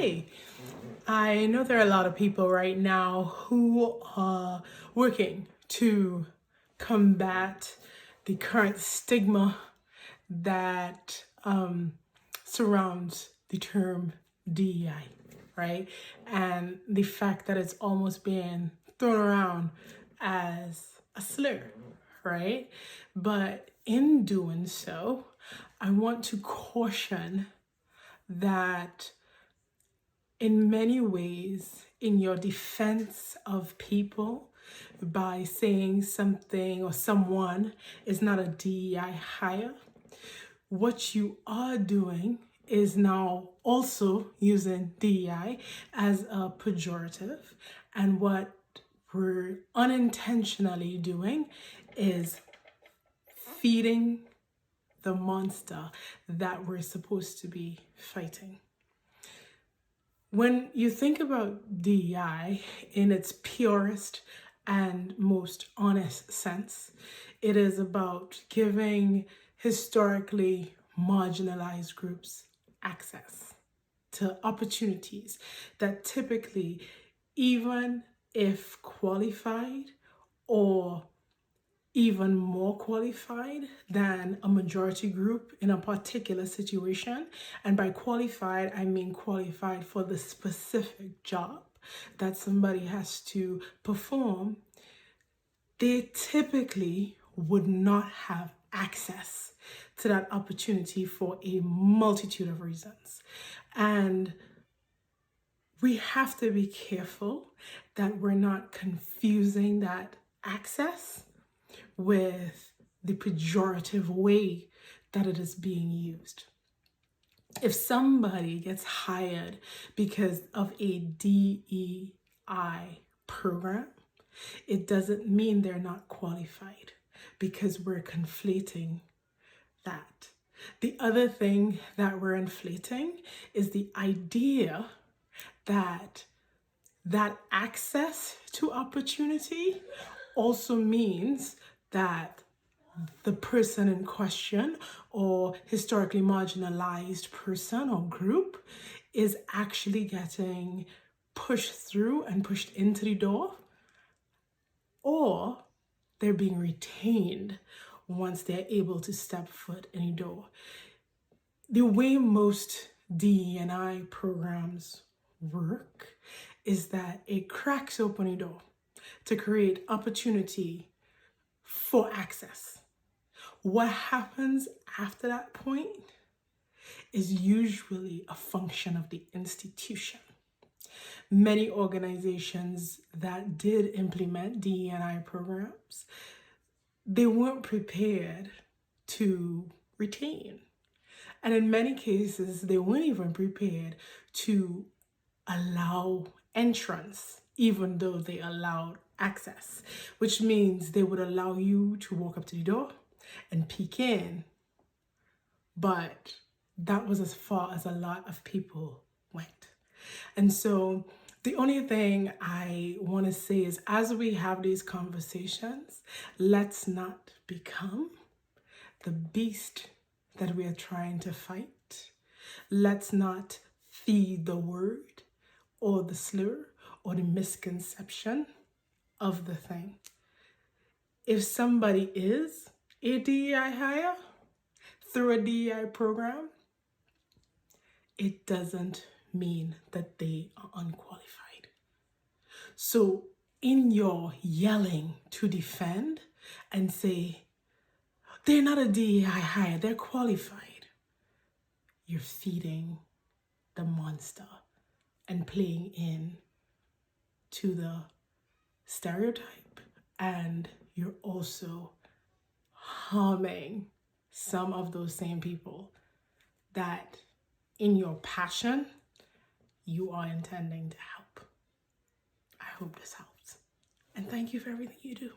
Hey, I know there are a lot of people right now who are working to combat the current stigma that surrounds the term DEI, right? And the fact that it's almost being thrown around as a slur, right? But in doing so, I want to caution that in many ways, in your defense of people, by saying something or someone is not a DEI hire, what you are doing is now also using DEI as a pejorative. And what we're unintentionally doing is feeding the monster that we're supposed to be fighting. When you think about DEI in its purest and most honest sense, it is about giving historically marginalized groups access to opportunities that typically, even if qualified or even more qualified than a majority group in a particular situation. And by qualified, I mean qualified for the specific job that somebody has to perform. They typically would not have access to that opportunity for a multitude of reasons. And we have to be careful that we're not confusing that access with the pejorative way that it is being used. If somebody gets hired because of a DEI program, it doesn't mean they're not qualified, because we're conflating that. The other thing that we're inflating is the idea that access to opportunity also means that the person in question, or historically marginalized person or group, is actually getting pushed through and pushed into the door, or they're being retained once they're able to step foot in the door. The way most DE&I programs work is that it cracks open a door to create opportunity for access. What happens after that point is usually a function of the institution. Many organizations that did implement DE&I programs, they weren't prepared to retain. And in many cases, they weren't even prepared to allow entrance, even though they allowed access, which means they would allow you to walk up to the door and peek in. But that was as far as a lot of people went. And so the only thing I want to say is, as we have these conversations, let's not become the beast that we are trying to fight. Let's not feed the word or the slur or the misconception of the thing. If somebody is a DEI hire through a DEI program, it doesn't mean that they are unqualified. So in your yelling to defend and say, they're not a DEI hire, they're qualified, you're feeding the monster and playing in to the stereotype, and you're also harming some of those same people that in your passion you are intending to help. I hope this helps, and thank you for everything you do.